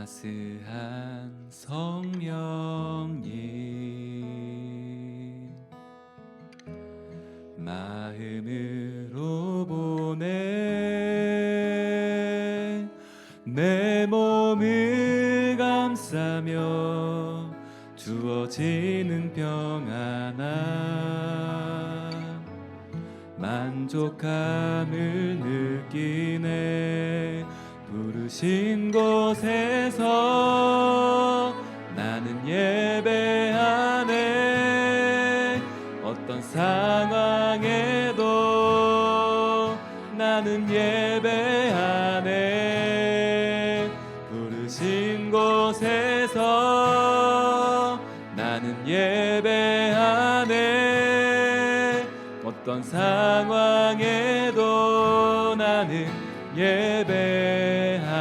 따스한 성령님 마음으로 보내 내 몸을 감싸며 주어지는 평안함 만족함을 느끼네 부르신 곳에서 나는 예배하네 어떤 상황에도 나는 예배하네 부르신 곳에서 나는 예배하네 어떤 상황에도 나는 예배하네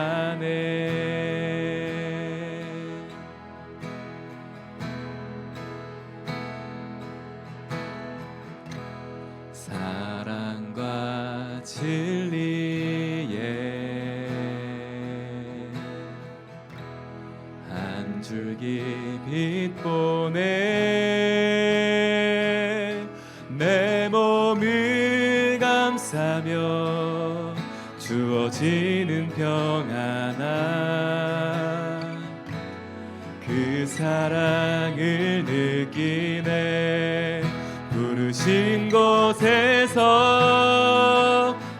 사랑과 진리에 한 줄기 빛 보내 내 몸을 감싸며 주어지는 평안함 그 사랑을 느끼네 부르신 곳에서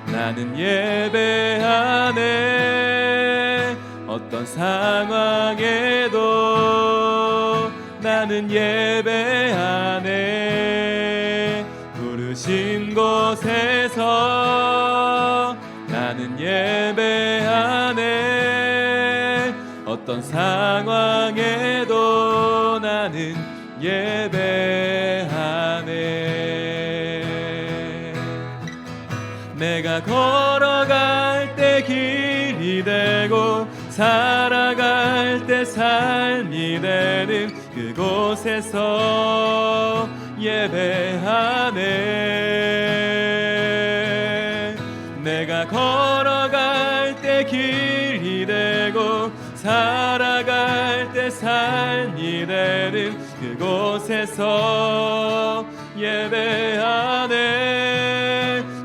나는 예배하네 어떤 상황에도 나는 예배하네 부르신 곳에서 나는 예배하네 어떤 상황에도 나는 예배하네 내가 걸어갈 때 길이 되고 살아갈 때 삶이 되는 그곳에서 예배하네 내가 걸어갈 때 길이 되고 살아갈 때 삶이 되는 그곳에서 예배하네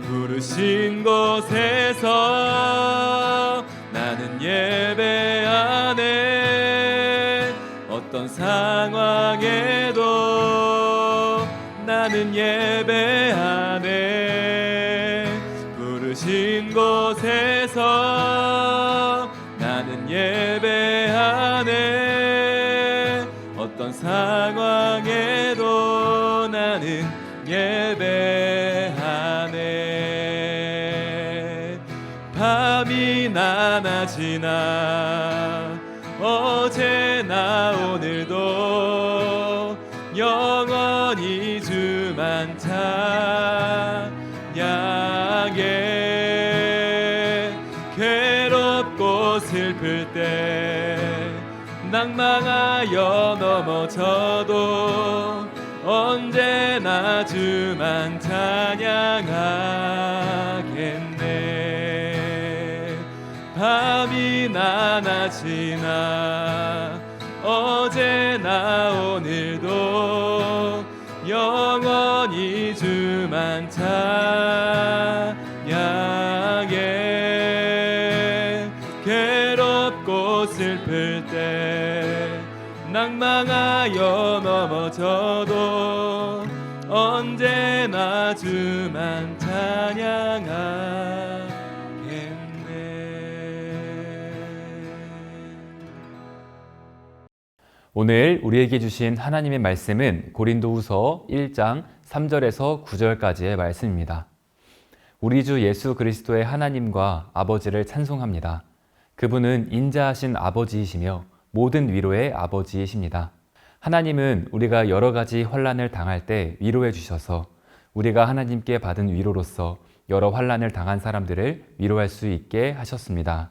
부르신 곳에서 나는 예배하네 어떤 상황에도 나는 예배하네 부르신 곳에서 나는 예배하네 어떤 상황에도 나는 예배하네 밤이나 낮이나 어제나 오늘도 영원히 주만 찬양해 괴롭고 슬플 때 낭망하여 넘어져도 언제나 주만 찬양하겠네 밤이나 낮이나 어제나 오늘도 영원히 주만 찬양해 괴롭고 슬플 때 낭망하여 넘어져도 언제나 주만 찬양하겠네 오늘 우리에게 주신 하나님의 말씀은 고린도후서 1장 3절에서 9절까지의 말씀입니다. 우리 주 예수 그리스도의 하나님과 아버지를 찬송합니다. 그분은 인자하신 아버지이시며 모든 위로의 아버지이십니다. 하나님은 우리가 여러 가지 환난을 당할 때 위로해 주셔서 우리가 하나님께 받은 위로로서 여러 환난을 당한 사람들을 위로할 수 있게 하셨습니다.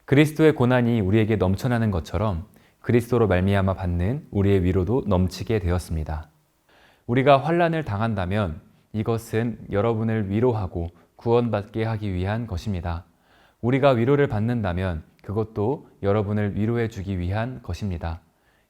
그리스도의 고난이 우리에게 넘쳐나는 것처럼 그리스도로 말미암아 받는 우리의 위로도 넘치게 되었습니다. 우리가 환난을 당한다면 이것은 여러분을 위로하고 구원받게 하기 위한 것입니다. 우리가 위로를 받는다면 그것도 여러분을 위로해 주기 위한 것입니다.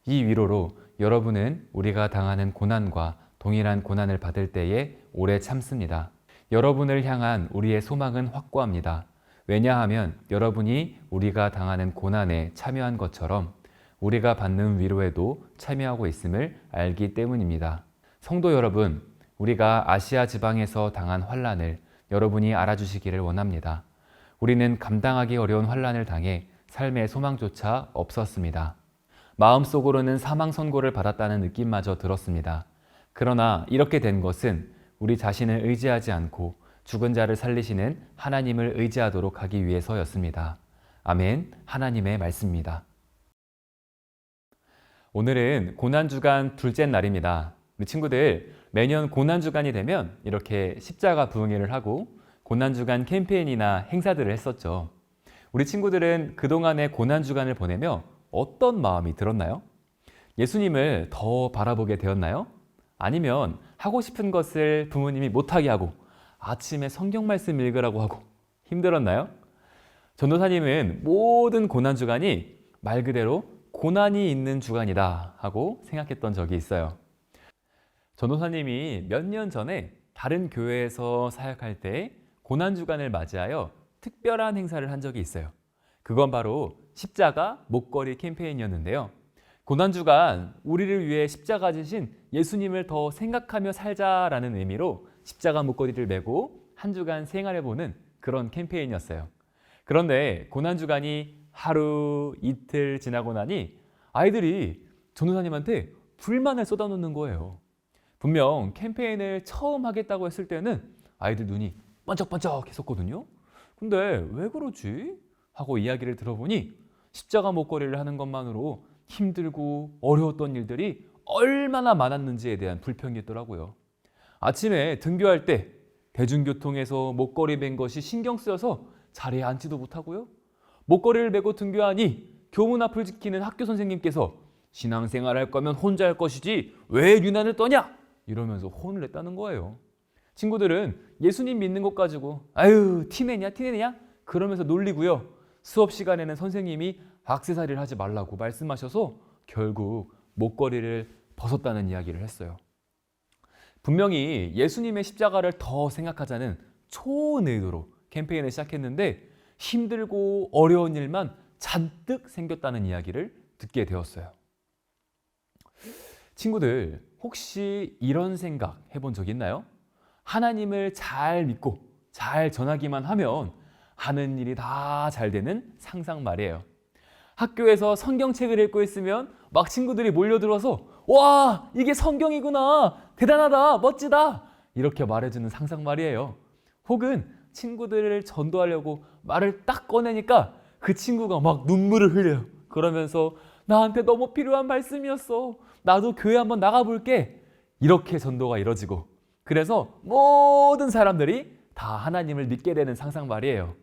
이 위로로 여러분은 우리가 당하는 고난과 동일한 고난을 받을 때에 오래 참습니다. 여러분을 향한 우리의 소망은 확고합니다. 왜냐하면 여러분이 우리가 당하는 고난에 참여한 것처럼 우리가 받는 위로에도 참여하고 있음을 알기 때문입니다. 성도 여러분, 우리가 아시아 지방에서 당한 환난을 여러분이 알아주시기를 원합니다. 우리는 감당하기 어려운 환난을 당해 삶의 소망조차 없었습니다. 마음속으로는 사망 선고를 받았다는 느낌마저 들었습니다. 그러나 이렇게 된 것은 우리 자신을 의지하지 않고 죽은 자를 살리시는 하나님을 의지하도록 하기 위해서였습니다. 아멘. 하나님의 말씀입니다. 오늘은 고난주간 둘째 날입니다. 우리 친구들, 매년 고난주간이 되면 이렇게 십자가 부흥회를 하고 고난주간 캠페인이나 행사들을 했었죠. 우리 친구들은 그동안의 고난주간을 보내며 어떤 마음이 들었나요? 예수님을 더 바라보게 되었나요? 아니면 하고 싶은 것을 부모님이 못하게 하고 아침에 성경 말씀 읽으라고 하고 힘들었나요? 전도사님은 모든 고난주간이 말 그대로 고난이 있는 주간이다 하고 생각했던 적이 있어요. 전도사님이 몇 년 전에 다른 교회에서 사역할 때 고난주간을 맞이하여 특별한 행사를 한 적이 있어요. 그건 바로 십자가 목걸이 캠페인이었는데요. 고난주간 우리를 위해 십자가 지신 예수님을 더 생각하며 살자라는 의미로 십자가 목걸이를 메고 한 주간 생활해보는 그런 캠페인이었어요. 그런데 고난주간이 하루, 이틀 지나고 나니 아이들이 전도사님한테 불만을 쏟아놓는 거예요. 분명 캠페인을 처음 하겠다고 했을 때는 아이들 눈이 번쩍번쩍 했었거든요. 근데 왜 그러지? 하고 이야기를 들어보니 십자가 목걸이를 하는 것만으로 힘들고 어려웠던 일들이 얼마나 많았는지에 대한 불평이 있더라고요. 아침에 등교할 때 대중교통에서 목걸이 맨 것이 신경 쓰여서 자리에 앉지도 못하고요. 목걸이를 메고 등교하니 교문 앞을 지키는 학교 선생님께서 신앙생활 할 거면 혼자 할 것이지 왜 유난을 떠냐? 이러면서 혼을 냈다는 거예요. 친구들은 예수님 믿는 것 가지고 아유 티내냐 그러면서 놀리고요. 수업 시간에는 선생님이 악세사리를 하지 말라고 말씀하셔서 결국 목걸이를 벗었다는 이야기를 했어요. 분명히 예수님의 십자가를 더 생각하자는 좋은 의도로 캠페인을 시작했는데 힘들고 어려운 일만 잔뜩 생겼다는 이야기를 듣게 되었어요. 친구들, 혹시 이런 생각 해본 적 있나요? 하나님을 잘 믿고 잘 전하기만 하면 하는 일이 다 잘 되는 상상 말이에요. 학교에서 성경책을 읽고 있으면 막 친구들이 몰려들어서 와, 이게 성경이구나, 대단하다, 멋지다 이렇게 말해주는 상상 말이에요. 혹은 친구들을 전도하려고 말을 딱 꺼내니까 그 친구가 막 눈물을 흘려요. 그러면서 나한테 너무 필요한 말씀이었어, 나도 교회 한번 나가볼게, 이렇게 전도가 이뤄지고, 그래서 모든 사람들이 다 하나님을 믿게 되는 상상 말이에요.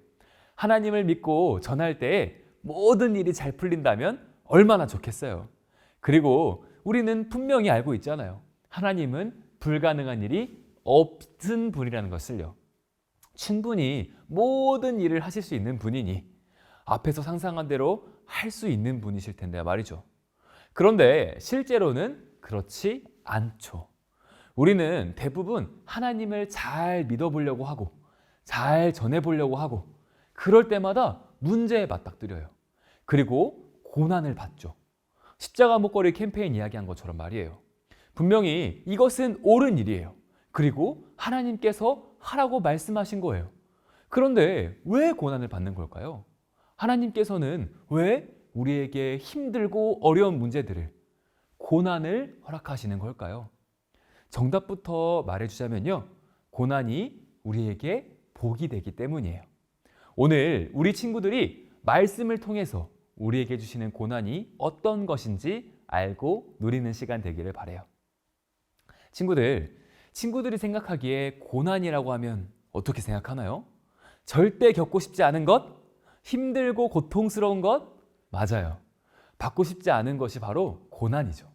하나님을 믿고 전할 때에 모든 일이 잘 풀린다면 얼마나 좋겠어요. 그리고 우리는 분명히 알고 있잖아요. 하나님은 불가능한 일이 없은 분이라는 것을요. 충분히 모든 일을 하실 수 있는 분이니 앞에서 상상한 대로 할 수 있는 분이실 텐데 말이죠. 그런데 실제로는 그렇지 않죠. 우리는 대부분 하나님을 잘 믿어보려고 하고 잘 전해보려고 하고 그럴 때마다 문제에 맞닥뜨려요. 그리고 고난을 받죠. 십자가 목걸이 캠페인 이야기한 것처럼 말이에요. 분명히 이것은 옳은 일이에요. 그리고 하나님께서 하라고 말씀하신 거예요. 그런데 왜 고난을 받는 걸까요? 하나님께서는 왜 우리에게 힘들고 어려운 문제들을, 고난을 허락하시는 걸까요? 정답부터 말해주자면요, 고난이 우리에게 복이 되기 때문이에요. 오늘 우리 친구들이 말씀을 통해서 우리에게 주시는 고난이 어떤 것인지 알고 누리는 시간 되기를 바라요. 친구들이 생각하기에 고난이라고 하면 어떻게 생각하나요? 절대 겪고 싶지 않은 것? 힘들고 고통스러운 것? 맞아요. 받고 싶지 않은 것이 바로 고난이죠.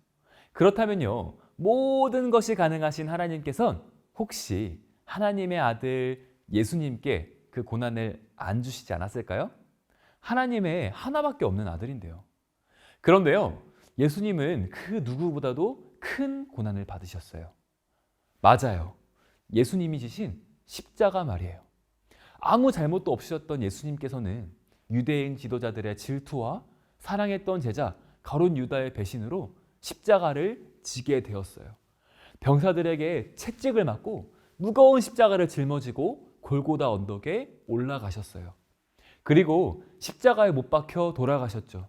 그렇다면요, 모든 것이 가능하신 하나님께서는 혹시 하나님의 아들 예수님께 그 고난을 안 주시지 않았을까요? 하나님의 하나밖에 없는 아들인데요. 그런데요, 예수님은 그 누구보다도 큰 고난을 받으셨어요. 맞아요. 예수님이 지신 십자가 말이에요. 아무 잘못도 없으셨던 예수님께서는 유대인 지도자들의 질투와 사랑했던 제자 가룟 유다의 배신으로 십자가를 지게 되었어요. 병사들에게 채찍을 맞고 무거운 십자가를 짊어지고 골고다 언덕에 올라가셨어요. 그리고 십자가에 못 박혀 돌아가셨죠.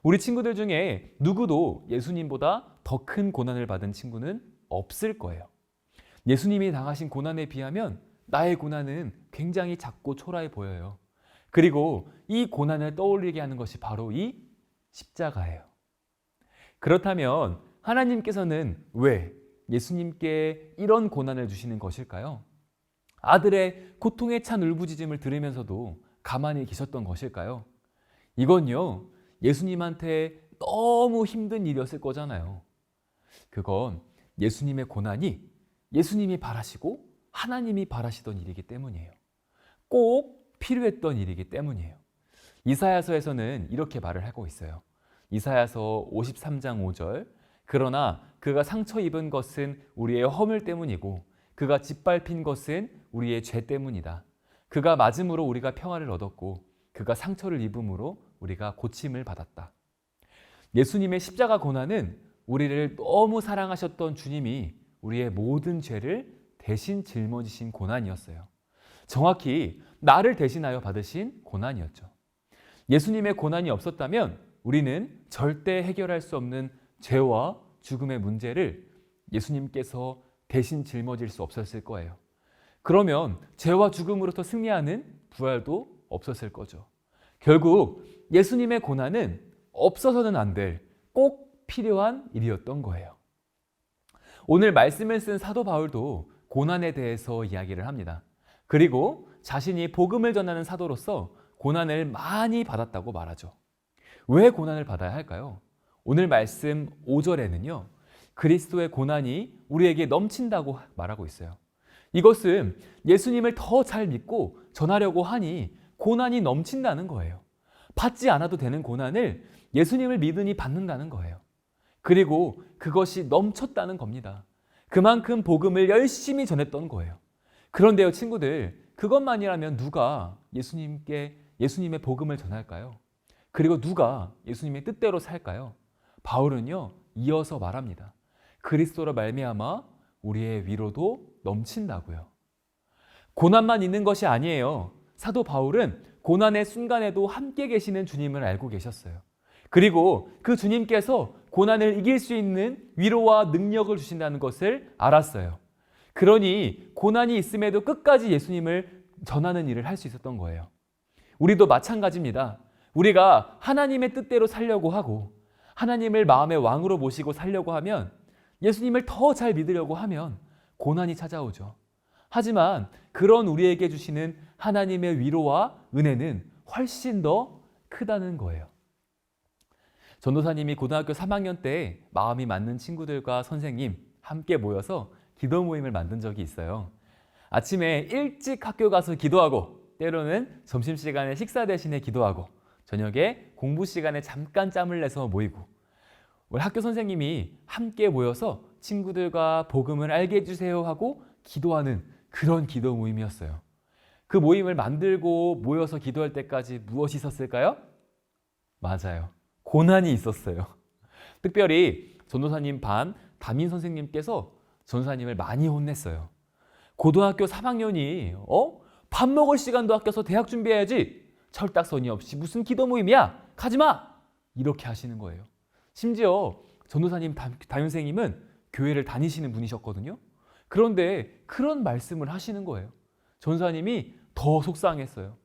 우리 친구들 중에 누구도 예수님보다 더 큰 고난을 받은 친구는 없을 거예요. 예수님이 당하신 고난에 비하면 나의 고난은 굉장히 작고 초라해 보여요. 그리고 이 고난을 떠올리게 하는 것이 바로 이 십자가예요. 그렇다면 하나님께서는 왜 예수님께 이런 고난을 주시는 것일까요? 아들의 고통에 찬 울부짖음을 들으면서도 가만히 계셨던 것일까요? 이건요, 예수님한테 너무 힘든 일이었을 거잖아요. 그건 예수님의 고난이 예수님이 바라시고 하나님이 바라시던 일이기 때문이에요. 꼭 필요했던 일이기 때문이에요. 이사야서에서는 이렇게 말을 하고 있어요. 이사야서 53장 5절, 그러나 그가 상처 입은 것은 우리의 허물 때문이고 그가 짓밟힌 것은 우리의 죄 때문이다. 그가 맞음으로 우리가 평화를 얻었고 그가 상처를 입음으로 우리가 고침을 받았다. 예수님의 십자가 고난은 우리를 너무 사랑하셨던 주님이 우리의 모든 죄를 대신 짊어지신 고난이었어요. 정확히 나를 대신하여 받으신 고난이었죠. 예수님의 고난이 없었다면 우리는 절대 해결할 수 없는 죄와 죽음의 문제를 예수님께서 대신 짊어질 수 없었을 거예요. 그러면 죄와 죽음으로부터 승리하는 부활도 없었을 거죠. 결국 예수님의 고난은 없어서는 안 될 꼭 필요한 일이었던 거예요. 오늘 말씀을 쓴 사도 바울도 고난에 대해서 이야기를 합니다. 그리고 자신이 복음을 전하는 사도로서 고난을 많이 받았다고 말하죠. 왜 고난을 받아야 할까요? 오늘 말씀 5절에는요, 그리스도의 고난이 우리에게 넘친다고 말하고 있어요. 이것은 예수님을 더 잘 믿고 전하려고 하니 고난이 넘친다는 거예요. 받지 않아도 되는 고난을 예수님을 믿으니 받는다는 거예요. 그리고 그것이 넘쳤다는 겁니다. 그만큼 복음을 열심히 전했던 거예요. 그런데요, 친구들, 그것만이라면 누가 예수님의 복음을 전할까요? 그리고 누가 예수님의 뜻대로 살까요? 바울은요, 이어서 말합니다. 그리스도로 말미암아 우리의 위로도 넘친다고요. 고난만 있는 것이 아니에요. 사도 바울은 고난의 순간에도 함께 계시는 주님을 알고 계셨어요. 그리고 그 주님께서 고난을 이길 수 있는 위로와 능력을 주신다는 것을 알았어요. 그러니 고난이 있음에도 끝까지 예수님을 전하는 일을 할 수 있었던 거예요. 우리도 마찬가지입니다. 우리가 하나님의 뜻대로 살려고 하고 하나님을 마음의 왕으로 모시고 살려고 하면, 예수님을 더 잘 믿으려고 하면 고난이 찾아오죠. 하지만 그런 우리에게 주시는 하나님의 위로와 은혜는 훨씬 더 크다는 거예요. 전도사님이 고등학교 3학년 때 마음이 맞는 친구들과 선생님 함께 모여서 기도 모임을 만든 적이 있어요. 아침에 일찍 학교 가서 기도하고, 때로는 점심시간에 식사 대신에 기도하고, 저녁에 공부 시간에 잠깐 짬을 내서 모이고, 우리 학교 선생님이 함께 모여서 친구들과 복음을 알게 해주세요 하고 기도하는 그런 기도 모임이었어요. 그 모임을 만들고 모여서 기도할 때까지 무엇이 있었을까요? 맞아요. 고난이 있었어요. 특별히 전도사님 반 담임 선생님께서 전도사님을 많이 혼냈어요. 고등학교 3학년이 밥 먹을 시간도 아껴서 대학 준비해야지, 철딱서니 없이 무슨 기도 모임이야, 가지마, 이렇게 하시는 거예요. 심지어 전도사님 담임선생님은 교회를 다니시는 분이셨거든요. 그런데 그런 말씀을 하시는 거예요. 전도사님이 더 속상했어요.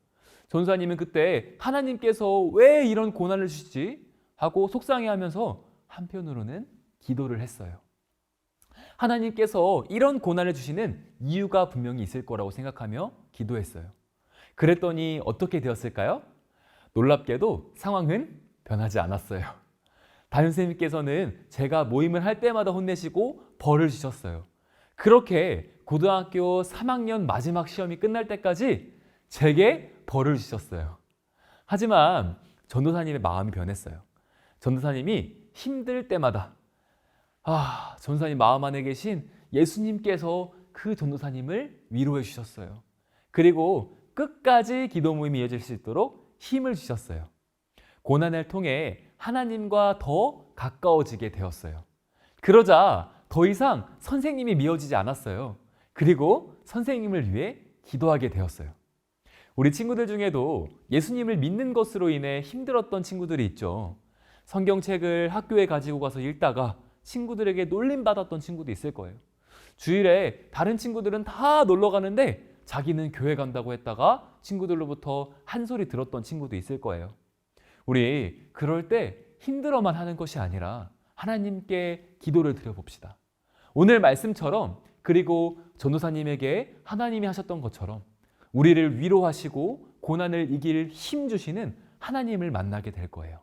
전도사님은 그때 하나님께서 왜 이런 고난을 주시지 하고 속상해하면서 한편으로는 기도를 했어요. 하나님께서 이런 고난을 주시는 이유가 분명히 있을 거라고 생각하며 기도했어요. 그랬더니 어떻게 되었을까요? 놀랍게도 상황은 변하지 않았어요. 담임선생님께서는 제가 모임을 할 때마다 혼내시고 벌을 주셨어요. 그렇게 고등학교 3학년 마지막 시험이 끝날 때까지 제게 벌을 주셨어요. 하지만 전도사님의 마음이 변했어요. 전도사님이 힘들 때마다 전도사님 마음 안에 계신 예수님께서 그 전도사님을 위로해 주셨어요. 그리고 끝까지 기도 모임이 이어질 수 있도록 힘을 주셨어요. 고난을 통해 하나님과 더 가까워지게 되었어요. 그러자 더 이상 선생님이 미워지지 않았어요. 그리고 선생님을 위해 기도하게 되었어요. 우리 친구들 중에도 예수님을 믿는 것으로 인해 힘들었던 친구들이 있죠. 성경책을 학교에 가지고 가서 읽다가 친구들에게 놀림받았던 친구도 있을 거예요. 주일에 다른 친구들은 다 놀러 가는데 자기는 교회 간다고 했다가 친구들로부터 한 소리 들었던 친구도 있을 거예요. 우리 그럴 때 힘들어만 하는 것이 아니라 하나님께 기도를 드려봅시다. 오늘 말씀처럼, 그리고 전도사님에게 하나님이 하셨던 것처럼 우리를 위로하시고 고난을 이길 힘 주시는 하나님을 만나게 될 거예요.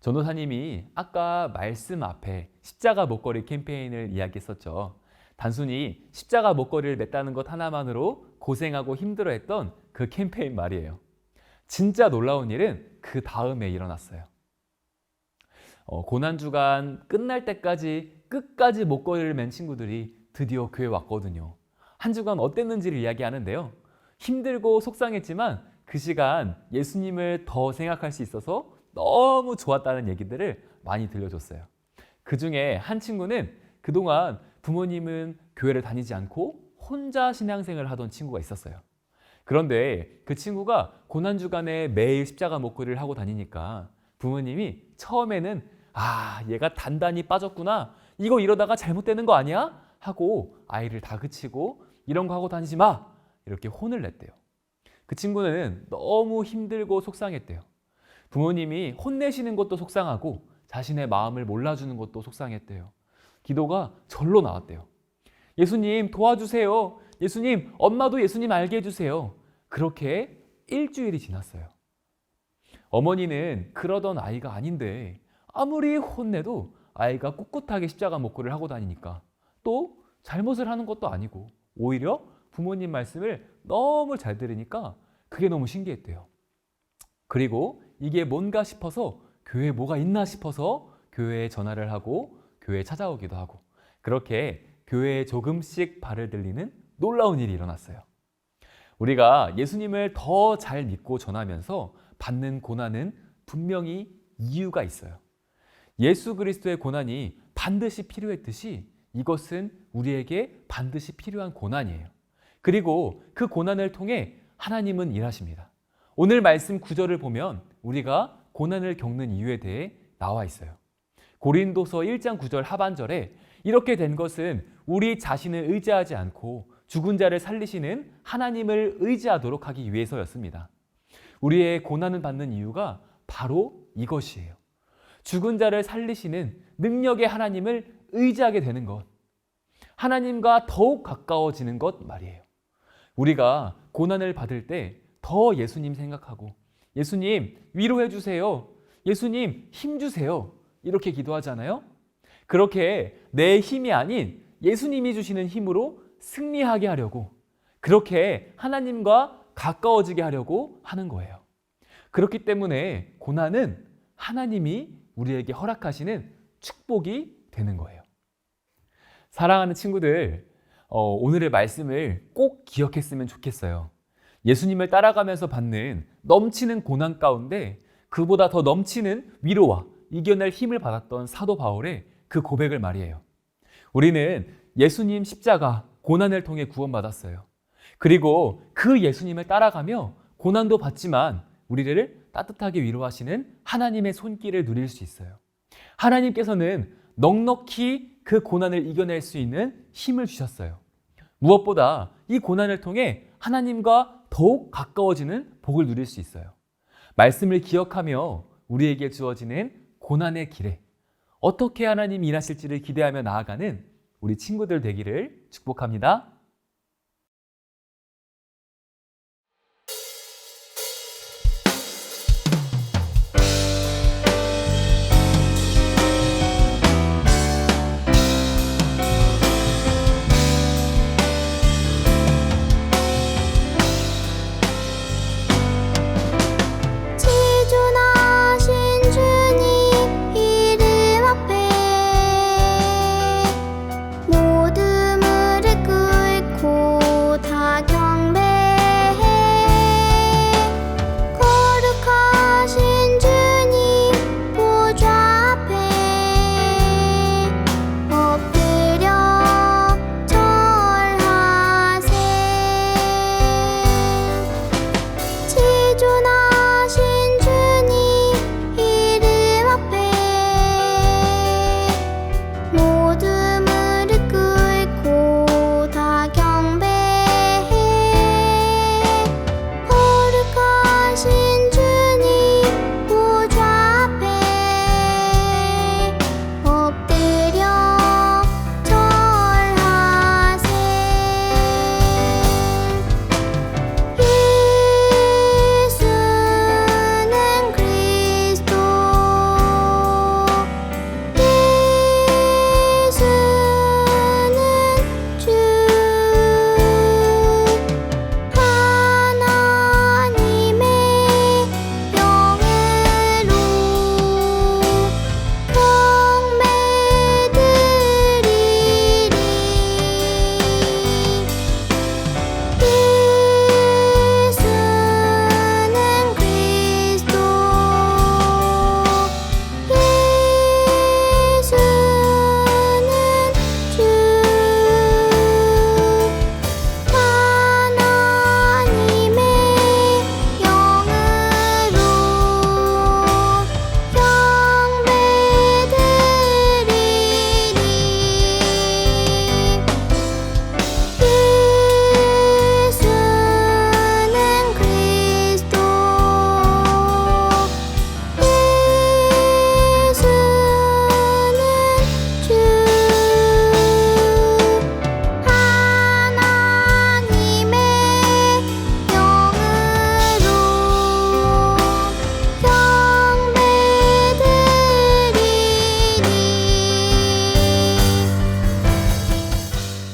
전도사님이 아까 말씀 앞에 십자가 목걸이 캠페인을 이야기했었죠. 단순히 십자가 목걸이를 맸다는 것 하나만으로 고생하고 힘들어했던 그 캠페인 말이에요. 진짜 놀라운 일은 그 다음에 일어났어요. 고난주간 끝날 때까지 끝까지 목걸이를 맨 친구들이 드디어 교회 왔거든요. 한 주간 어땠는지를 이야기하는데요. 힘들고 속상했지만 그 시간 예수님을 더 생각할 수 있어서 너무 좋았다는 얘기들을 많이 들려줬어요. 그 중에 한 친구는 그동안 부모님은 교회를 다니지 않고 혼자 신앙생활을 하던 친구가 있었어요. 그런데 그 친구가 고난주간에 매일 십자가 목걸이를 하고 다니니까 부모님이 처음에는 얘가 단단히 빠졌구나, 이거 이러다가 잘못되는 거 아니야? 하고 아이를 다그치고 이런 거 하고 다니지 마, 이렇게 혼을 냈대요. 그 친구는 너무 힘들고 속상했대요. 부모님이 혼내시는 것도 속상하고 자신의 마음을 몰라주는 것도 속상했대요. 기도가 절로 나왔대요. 예수님 도와주세요. 예수님, 엄마도 예수님 알게 해주세요. 그렇게 일주일이 지났어요. 어머니는 그러던 아이가 아닌데 아무리 혼내도 아이가 꿋꿋하게 십자가 목걸이를 하고 다니니까 또 잘못을 하는 것도 아니고 오히려 부모님 말씀을 너무 잘 들으니까 그게 너무 신기했대요. 그리고 이게 뭔가 싶어서 교회에 뭐가 있나 싶어서 교회에 전화를 하고 교회에 찾아오기도 하고, 그렇게 교회에 조금씩 발을 들리는 놀라운 일이 일어났어요. 우리가 예수님을 더 잘 믿고 전하면서 받는 고난은 분명히 이유가 있어요. 예수 그리스도의 고난이 반드시 필요했듯이 이것은 우리에게 반드시 필요한 고난이에요. 그리고 그 고난을 통해 하나님은 일하십니다. 오늘 말씀 9절을 보면 우리가 고난을 겪는 이유에 대해 나와 있어요. 고린도서 1장 9절 하반절에 이렇게 된 것은 우리 자신을 의지하지 않고 죽은 자를 살리시는 하나님을 의지하도록 하기 위해서였습니다. 우리의 고난을 받는 이유가 바로 이것이에요. 죽은 자를 살리시는 능력의 하나님을 의지하게 되는 것, 하나님과 더욱 가까워지는 것 말이에요. 우리가 고난을 받을 때 더 예수님 생각하고 예수님 위로해 주세요, 예수님 힘 주세요, 이렇게 기도하잖아요. 그렇게 내 힘이 아닌 예수님이 주시는 힘으로 승리하게 하려고, 그렇게 하나님과 가까워지게 하려고 하는 거예요. 그렇기 때문에 고난은 하나님이 우리에게 허락하시는 축복이 되는 거예요. 사랑하는 친구들, 오늘의 말씀을 꼭 기억했으면 좋겠어요. 예수님을 따라가면서 받는 넘치는 고난 가운데 그보다 더 넘치는 위로와 이겨낼 힘을 받았던 사도 바울의 그 고백을 말이에요. 우리는 예수님 십자가 고난을 통해 구원받았어요. 그리고 그 예수님을 따라가며 고난도 받지만 우리를 따뜻하게 위로하시는 하나님의 손길을 누릴 수 있어요. 하나님께서는 넉넉히 그 고난을 이겨낼 수 있는 힘을 주셨어요. 무엇보다 이 고난을 통해 하나님과 더욱 가까워지는 복을 누릴 수 있어요. 말씀을 기억하며 우리에게 주어지는 고난의 길에 어떻게 하나님이 일하실지를 기대하며 나아가는 우리 친구들 되기를 축복합니다.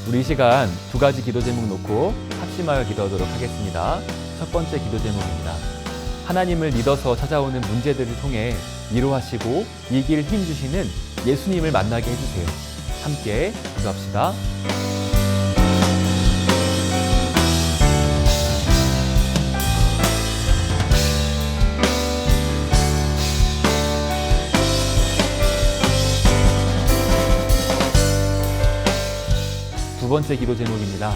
우리 이 시간 두 가지 기도 제목 놓고 합심하여 기도하도록 하겠습니다. 첫 번째 기도 제목입니다. 하나님을 믿어서 찾아오는 문제들을 통해 위로하시고 이길 힘 주시는 예수님을 만나게 해주세요. 함께 기도합시다. 두 번째 기도 제목입니다.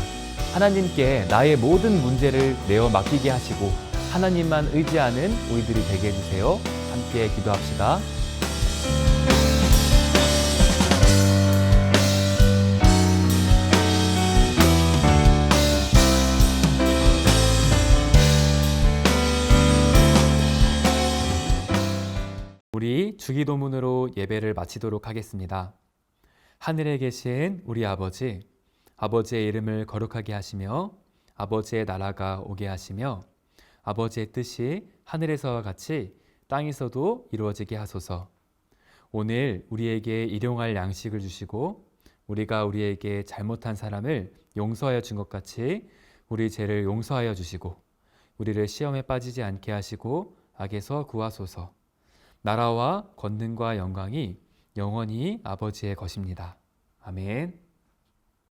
하나님께 나의 모든 문제를 내어 맡기게 하시고 하나님만 의지하는 우리들이 되게 해주세요. 함께 기도합시다. 우리 주기도문으로 예배를 마치도록 하겠습니다. 하늘에 계신 우리 아버지, 아버지의 이름을 거룩하게 하시며 아버지의 나라가 오게 하시며 아버지의 뜻이 하늘에서와 같이 땅에서도 이루어지게 하소서. 오늘 우리에게 일용할 양식을 주시고 우리가 우리에게 잘못한 사람을 용서하여 준 것 같이 우리 죄를 용서하여 주시고 우리를 시험에 빠지지 않게 하시고 악에서 구하소서. 나라와 권능과 영광이 영원히 아버지의 것입니다. 아멘.